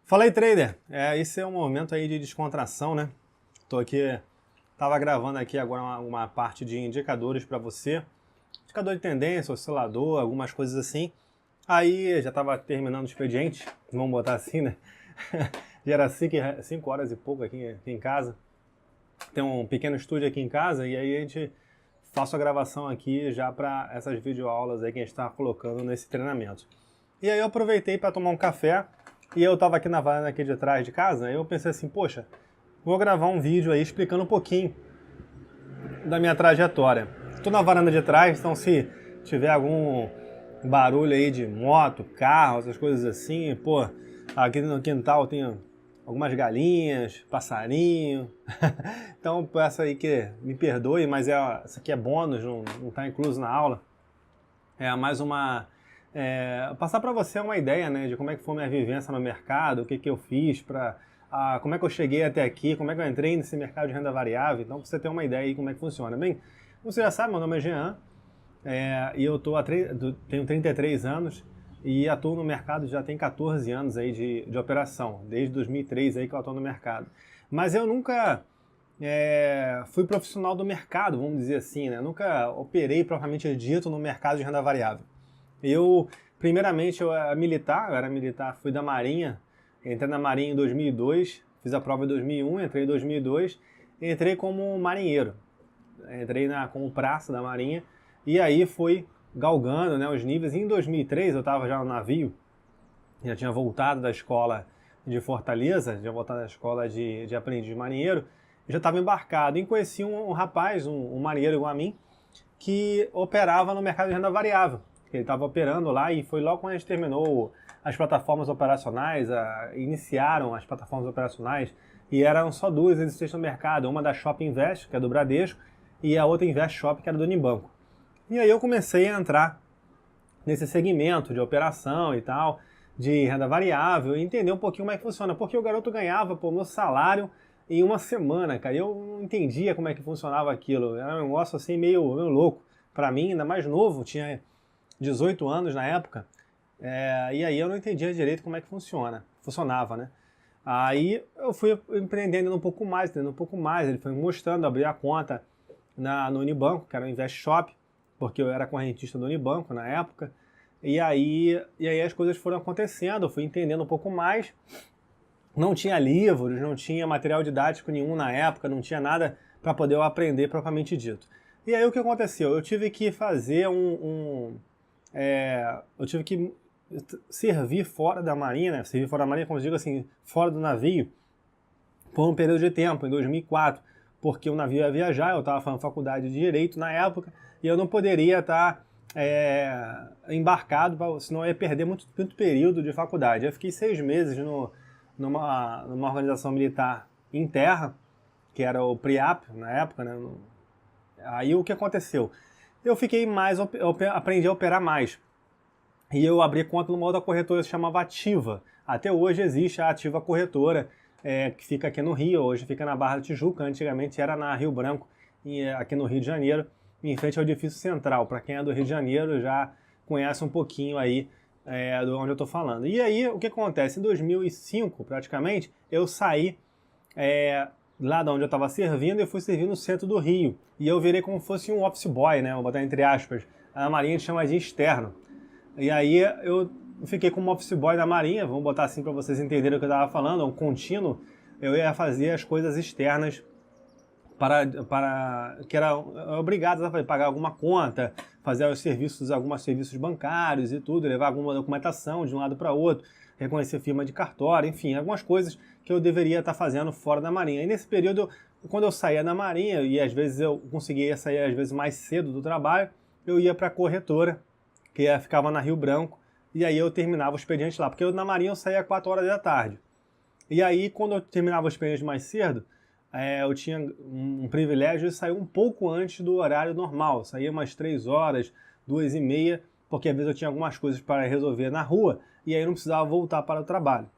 Fala aí, trader. Esse é um momento aí de descontração, né? Tô aqui, tava gravando aqui agora uma parte de indicadores para você. Indicador de tendência, oscilador, algumas coisas assim. Aí já tava terminando o expediente, vamos botar assim, né? Já era 5 horas e pouco aqui em casa. Tem um pequeno estúdio aqui em casa e aí a gente faço a gravação aqui já para essas videoaulas aí que a gente está colocando nesse treinamento. E aí eu aproveitei para tomar um café e eu estava aqui na varanda aqui de trás de casa e eu pensei assim, poxa, vou gravar um vídeo aí explicando um pouquinho da minha trajetória. Estou na varanda de trás, então se tiver algum barulho aí de moto, carro, essas coisas assim, pô, aqui no quintal tem algumas galinhas, passarinho. Então peço aí que me perdoe, mas isso aqui é bônus, não está incluso na aula. É mais uma... passar para você uma ideia, né, de como é que foi minha vivência no mercado, o que eu fiz para... como é que eu cheguei até aqui, como é que eu entrei nesse mercado de renda variável. Então pra você ter uma ideia aí como é que funciona. Bem, você já sabe, meu nome é Jean, e eu tenho 33 anos e atuo no mercado já tem 14 anos aí de operação, desde 2003 aí que eu atuo no mercado. Mas eu nunca fui profissional do mercado, vamos dizer assim, né? Nunca operei propriamente dito no mercado de renda variável. Primeiramente, eu era militar, fui da Marinha, entrei na Marinha em 2002, fiz a prova em 2001, entrei em 2002, entrei como marinheiro, entrei como praça da Marinha, e aí fui galgando, né, os níveis. Em 2003 eu estava já no navio, já tinha voltado da escola de Fortaleza, já voltado da escola de aprendiz de marinheiro, já estava embarcado e conheci um rapaz, um marinheiro igual a mim, que operava no mercado de renda variável. Ele estava operando lá e foi logo quando a gente terminou as plataformas operacionais, iniciaram as plataformas operacionais e eram só duas existentes no mercado, uma da Shop Invest, que é do Bradesco, e a outra Invest Shop, que era do Unibanco. E aí eu comecei a entrar nesse segmento de operação e tal, de renda variável, e entender um pouquinho como é que funciona, porque o garoto ganhava o meu salário em uma semana, cara, e eu não entendia como é que funcionava aquilo, era um negócio assim meio louco para mim, ainda mais novo, tinha 18 anos na época, e aí eu não entendia direito como é que funcionava, né? Aí eu fui empreendendo um pouco mais, entendendo um pouco mais, ele foi me mostrando, abri a conta no Unibanco, que era o Invest Shop, porque eu era correntista do Unibanco na época, e aí as coisas foram acontecendo, eu fui entendendo um pouco mais, não tinha livros, não tinha material didático nenhum na época, não tinha nada para poder eu aprender propriamente dito. E aí o que aconteceu? Eu tive que fazer eu tive que servir fora da Marinha, né? Servir fora da Marinha, como eu digo assim, fora do navio, por um período de tempo, em 2004, porque o navio ia viajar, eu estava fazendo faculdade de Direito na época, e eu não poderia estar embarcado, senão eu ia perder muito período de faculdade. Eu fiquei 6 meses numa organização militar em terra, que era o PRIAP na época, né? Aí o que aconteceu? Eu fiquei aprendi a operar mais. E eu abri conta numa outra corretora que se chamava Ativa. Até hoje existe a Ativa Corretora, que fica aqui no Rio, hoje fica na Barra da Tijuca, antigamente era na Rio Branco, aqui no Rio de Janeiro, em frente ao edifício central. Para quem é do Rio de Janeiro já conhece um pouquinho aí de onde eu estou falando. E aí o que acontece? Em 2005, praticamente, eu saí lá de onde eu estava servindo e fui servir no centro do Rio. E eu virei como se fosse um office boy, né? Vou botar entre aspas. A Marinha chama de externo. E aí eu fiquei como office boy da Marinha, vamos botar assim para vocês entenderem o que eu estava falando, um contínuo. Eu ia fazer as coisas externas que era obrigado a pagar alguma conta, fazer alguns serviços bancários e tudo, levar alguma documentação de um lado para outro, reconhecer firma de cartório, enfim, algumas coisas que eu deveria estar fazendo fora da Marinha. E nesse período, quando eu saía da Marinha, e às vezes eu conseguia sair às vezes mais cedo do trabalho, eu ia para a corretora, que ficava na Rio Branco, e aí eu terminava o expediente lá, porque na Marinha eu saía às 4 horas da tarde. E aí, quando eu terminava o expediente mais cedo, eu tinha um privilégio de sair um pouco antes do horário normal. Eu saía umas 3 horas, 2h30, porque às vezes eu tinha algumas coisas para resolver na rua, e aí eu não precisava voltar para o trabalho.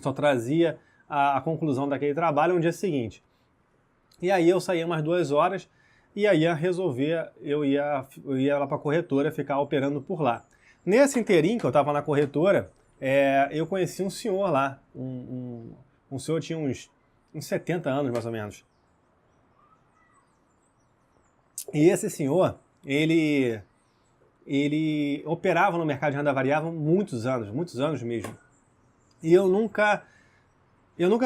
Só trazia a conclusão daquele trabalho no dia seguinte. E aí eu saía umas 2 horas, e aí eu ia lá para a corretora ficar operando por lá. Nesse inteirinho que eu estava na corretora, eu conheci um senhor lá, um senhor tinha uns 70 anos mais ou menos. E esse senhor, ele operava no mercado de renda variável há muitos anos mesmo. E eu nunca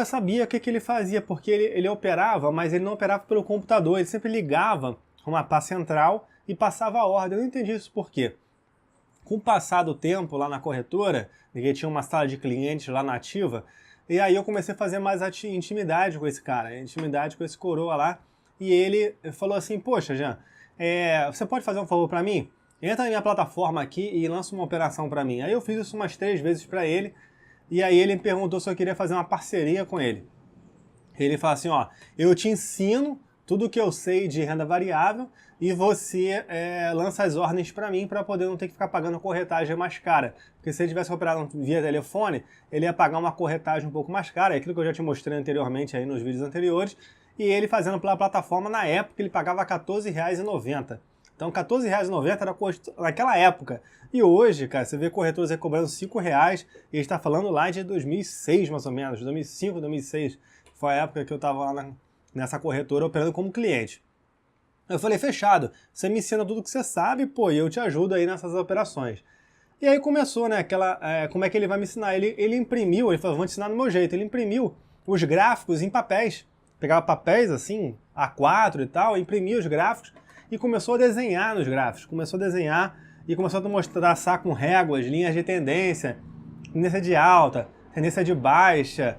sabia o que ele fazia, porque ele operava, mas ele não operava pelo computador, ele sempre ligava uma pá central e passava a ordem. Eu não entendi isso por quê. Com o passar do tempo lá na corretora, que tinha uma sala de clientes lá na ativa, e aí eu comecei a fazer mais intimidade com esse cara, intimidade com esse coroa lá, e ele falou assim, poxa, Jean, você pode fazer um favor para mim? Entra na minha plataforma aqui e lança uma operação para mim. Aí eu fiz isso umas 3 vezes para ele, e aí ele me perguntou se eu queria fazer uma parceria com ele. Ele falou assim, ó, eu te ensino tudo o que eu sei de renda variável e você lança as ordens para mim para poder não ter que ficar pagando corretagem mais cara. Porque se ele tivesse operado via telefone, ele ia pagar uma corretagem um pouco mais cara, é aquilo que eu já te mostrei anteriormente aí nos vídeos anteriores, e ele fazendo pela plataforma, na época ele pagava R$14,90. Então R$14,90 era naquela época. E hoje, cara, você vê corretores aí cobrando R$5, e ele está falando lá de 2006 mais ou menos, 2005, 2006. Foi a época que eu estava lá nessa corretora operando como cliente. Eu falei, fechado, você me ensina tudo que você sabe, pô, e eu te ajudo aí nessas operações. E aí começou, né, como é que ele vai me ensinar? Ele imprimiu, ele falou, vou te ensinar do meu jeito, ele imprimiu os gráficos em papéis. Pegava papéis assim, A4 e tal, imprimia os gráficos e começou a desenhar nos gráficos. Começou a desenhar e começou a traçar com réguas, linhas de tendência de alta, tendência de baixa,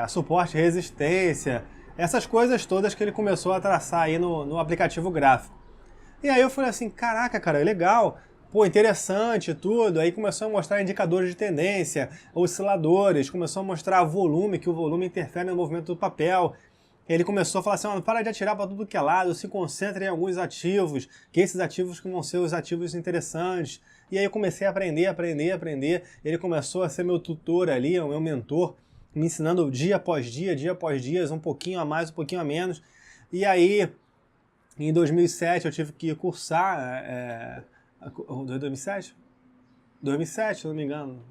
suporte e resistência, essas coisas todas que ele começou a traçar aí no aplicativo gráfico. E aí eu falei assim, caraca, cara, é legal, pô, interessante tudo. Aí começou a mostrar indicadores de tendência, osciladores, começou a mostrar volume, que o volume interfere no movimento do papel. Ele começou a falar assim, para de atirar para tudo que é lado, se concentra em alguns ativos, que esses ativos que vão ser os ativos interessantes. E aí eu comecei a aprender. Ele começou a ser meu tutor ali, o meu mentor, me ensinando dia após dia, um pouquinho a mais, um pouquinho a menos. E aí, em 2007, eu tive que cursar... 2007? 2007, se não me engano.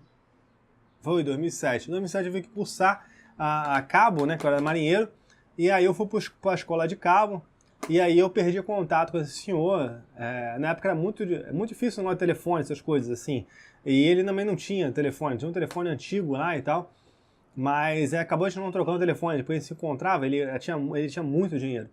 Foi 2007. Em 2007 eu tive que cursar a cabo, né, que eu era marinheiro. E aí eu fui para a escola de cabo, e aí eu perdi contato com esse senhor. Na época era muito difícil no telefone, essas coisas assim. E ele também não tinha telefone, tinha um telefone antigo lá e tal. Mas acabou de não trocando o telefone, depois ele se encontrava, ele tinha muito dinheiro.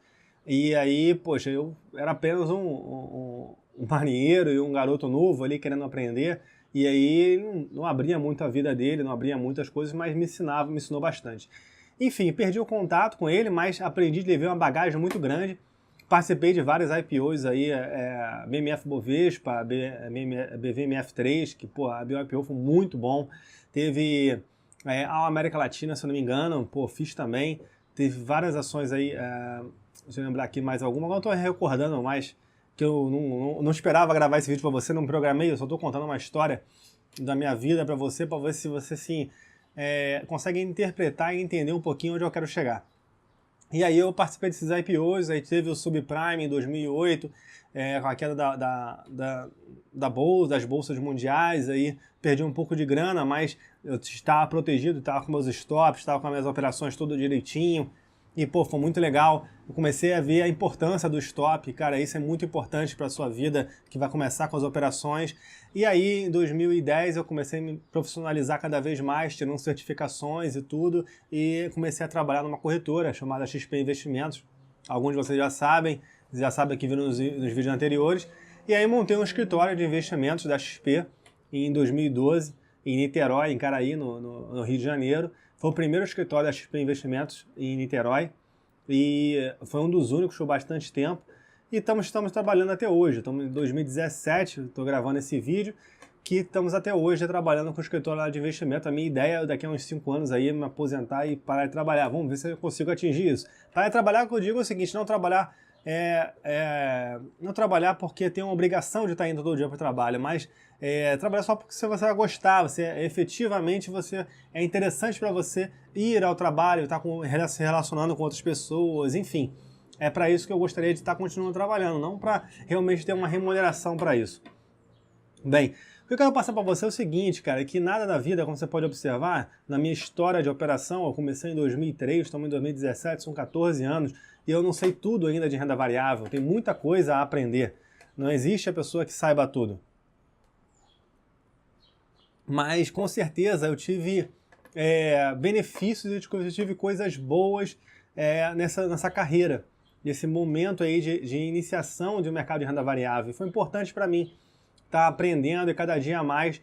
E aí, poxa, eu era apenas um marinheiro e um garoto novo ali querendo aprender. E aí não abria muito a vida dele, não abria muitas coisas, mas me ensinou bastante. Enfim, perdi o contato com ele, mas aprendi, levei uma bagagem muito grande. Participei de várias IPOs aí, BMF Bovespa, BVMF3, que pô, a IPO foi muito bom. Teve a América Latina, se eu não me engano, pô, fiz também. Teve várias ações aí, deixa eu lembrar aqui mais alguma, agora eu tô recordando mais, que eu não esperava gravar esse vídeo para você, não programei, eu só tô contando uma história da minha vida para você ver se você sim consegue interpretar e entender um pouquinho onde eu quero chegar. E aí eu participei desses IPOs, aí teve o subprime em 2008, com a queda da bolsa, das bolsas mundiais, aí perdi um pouco de grana, mas eu estava protegido, estava com meus stops, estava com as minhas operações tudo direitinho, e pô, foi muito legal. Eu comecei a ver a importância do stop, cara, isso é muito importante para a sua vida, que vai começar com as operações. E aí, em 2010, eu comecei a me profissionalizar cada vez mais, tirando certificações e tudo, e comecei a trabalhar numa corretora chamada XP Investimentos. Alguns de vocês já sabem que viram nos vídeos anteriores. E aí montei um escritório de investimentos da XP em 2012, em Niterói, em Caraí, no Rio de Janeiro. Foi o primeiro escritório da XP Investimentos em Niterói, e foi um dos únicos por bastante tempo. E estamos trabalhando até hoje. Estamos em 2017, estou gravando esse vídeo, que estamos até hoje trabalhando com o escritório de investimento. A minha ideia daqui a uns 5 anos aí é me aposentar e parar de trabalhar. Vamos ver se eu consigo atingir isso. Parar de trabalhar, o que eu digo é o seguinte, não trabalhar porque tem uma obrigação de estar indo todo dia para o trabalho, mas trabalhar só porque você vai gostar, efetivamente é interessante para você ir ao trabalho, estar se relacionando com outras pessoas, enfim. É para isso que eu gostaria de estar continuando trabalhando, não para realmente ter uma remuneração para isso. Bem, O que eu quero passar para você é o seguinte, cara, que nada da vida, como você pode observar, na minha história de operação, eu comecei em 2003, estamos em 2017, são 14 anos, e eu não sei tudo ainda de renda variável, tem muita coisa a aprender. Não existe a pessoa que saiba tudo. Mas, com certeza, eu tive benefícios, eu tive coisas boas nessa carreira, nesse momento aí de iniciação de um mercado de renda variável. Foi importante para mim estar aprendendo e cada dia mais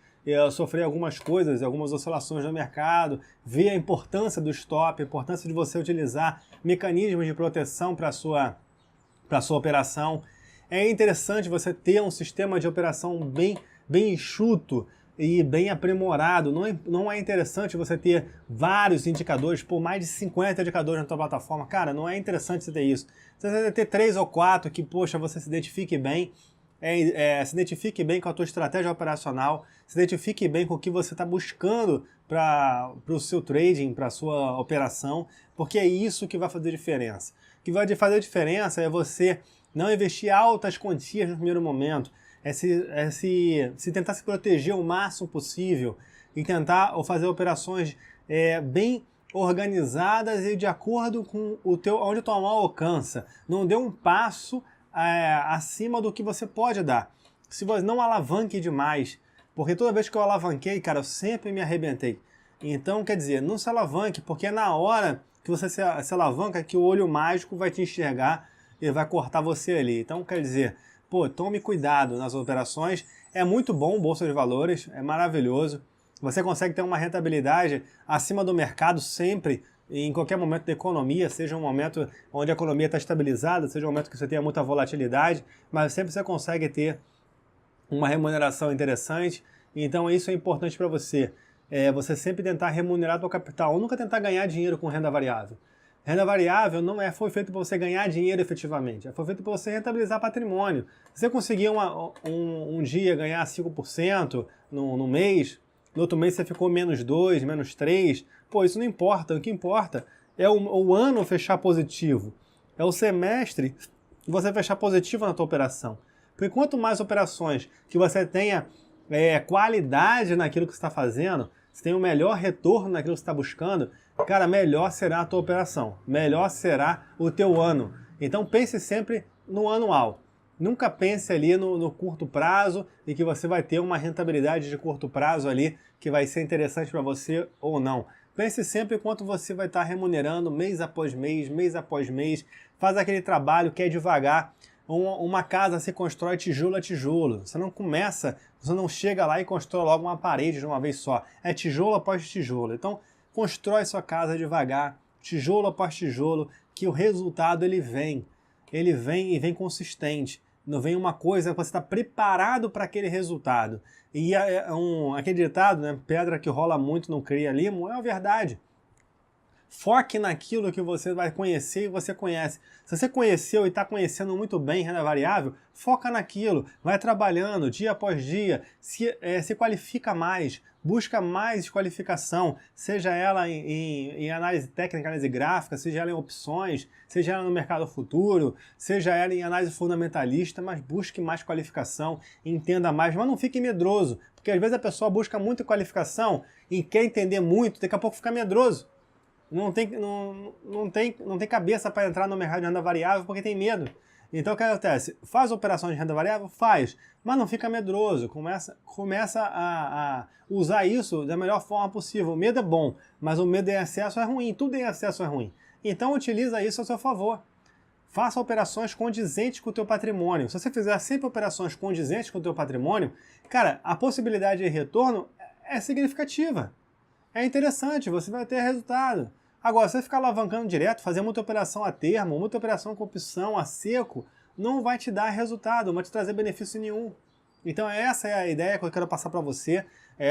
sofrer algumas coisas, algumas oscilações no mercado, ver a importância do stop, a importância de você utilizar mecanismos de proteção para a sua operação. É interessante você ter um sistema de operação bem enxuto e bem aprimorado. Não é interessante você ter vários indicadores, por mais de 50 indicadores na tua plataforma. Cara, não é interessante você ter isso. Você deve ter 3 ou 4 que, poxa, você se identifique bem, se identifique bem com a tua estratégia operacional, se identifique bem com o que você está buscando para o seu trading, para a sua operação, porque é isso que vai fazer diferença. O que vai fazer diferença é você não investir altas quantias no primeiro momento, se tentar se proteger o máximo possível e tentar fazer operações bem organizadas e de acordo com onde a tua mão alcança. Não dê um passo acima do que você pode dar. Se você não alavanque demais, porque toda vez que eu alavanquei, cara, eu sempre me arrebentei. Então, quer dizer, não se alavanque, porque é na hora que você se alavanca que o olho mágico vai te enxergar e vai cortar você ali. Então, quer dizer, tome cuidado nas operações. É muito bom Bolsa de Valores, é maravilhoso. Você consegue ter uma rentabilidade acima do mercado sempre, em qualquer momento da economia, seja um momento onde a economia está estabilizada, seja um momento que você tenha muita volatilidade, mas sempre você consegue ter uma remuneração interessante. Então isso é importante para você. Você sempre tentar remunerar seu capital, nunca tentar ganhar dinheiro com renda variável. Renda variável não foi feito para você ganhar dinheiro efetivamente, foi feito para você rentabilizar patrimônio. Se você conseguir um dia ganhar 5% no mês, no outro mês você ficou menos 2, menos 3, isso não importa. O que importa é o ano fechar positivo, é o semestre você fechar positivo na tua operação. Porque quanto mais operações que você tenha qualidade naquilo que você está fazendo, você tem um melhor retorno naquilo que você está buscando, cara, melhor será a tua operação, melhor será o teu ano. Então pense sempre no anual. Nunca pense ali no curto prazo e que você vai ter uma rentabilidade de curto prazo ali que vai ser interessante para você ou não. Pense sempre quanto você vai estar remunerando mês após mês, mês após mês. Faz aquele trabalho que é devagar. Uma casa se constrói tijolo a tijolo. Você não chega lá e constrói logo uma parede de uma vez só. É tijolo após tijolo. Então, constrói sua casa devagar, tijolo após tijolo, que o resultado ele vem. Ele vem e vem consistente. Não vem uma coisa que você está preparado para aquele resultado. E aquele ditado, né? Pedra que rola muito não cria limo, é a verdade. Foque naquilo que você vai conhecer e você conhece. Se você conheceu e está conhecendo muito bem renda variável, foca naquilo, vai trabalhando dia após dia, se qualifica mais, busca mais qualificação, seja ela em análise técnica, análise gráfica, seja ela em opções, seja ela no mercado futuro, seja ela em análise fundamentalista, mas busque mais qualificação, entenda mais, mas não fique medroso, porque às vezes a pessoa busca muita qualificação e quer entender muito, daqui a pouco fica medroso. Não tem cabeça para entrar no mercado de renda variável porque tem medo. Então o que acontece? Faz operações de renda variável? Faz, mas não fica medroso. Começa a usar isso da melhor forma possível. O medo é bom, mas o medo em excesso é ruim. Tudo em excesso é ruim. Então utiliza isso a seu favor. Faça operações condizentes com o teu patrimônio. Se você fizer sempre operações condizentes com o teu patrimônio, cara, a possibilidade de retorno é significativa. É interessante, você vai ter resultado. Agora, se você ficar alavancando direto, fazer muita operação a termo, muita operação com opção a seco, não vai te dar resultado, não vai te trazer benefício nenhum. Então essa é a ideia que eu quero passar para você.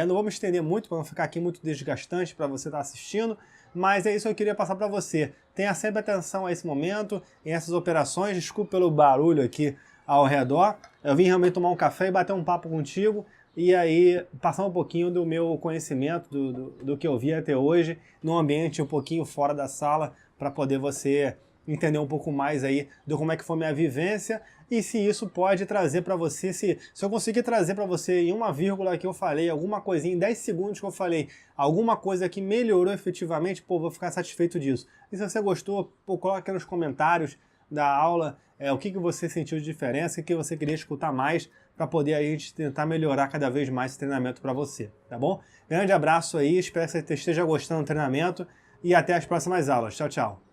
Não vou me estender muito para não ficar aqui muito desgastante para você estar assistindo, mas é isso que eu queria passar para você. Tenha sempre atenção a esse momento, em essas operações. Desculpe pelo barulho aqui ao redor. Eu vim realmente tomar um café e bater um papo contigo. E aí passar um pouquinho do meu conhecimento, do que eu vi até hoje, num ambiente um pouquinho fora da sala, para poder você entender um pouco mais aí de como é que foi minha vivência e se isso pode trazer para você, se eu conseguir trazer para você em uma vírgula que eu falei, alguma coisinha, em 10 segundos que eu falei, alguma coisa que melhorou efetivamente, pô, vou ficar satisfeito disso. E se você gostou, pô, coloca aqui nos comentários da aula o que você sentiu de diferença, o que você queria escutar mais para poder a gente tentar melhorar cada vez mais esse treinamento para você, tá bom? Grande abraço aí, espero que você esteja gostando do treinamento e até as próximas aulas. Tchau, tchau!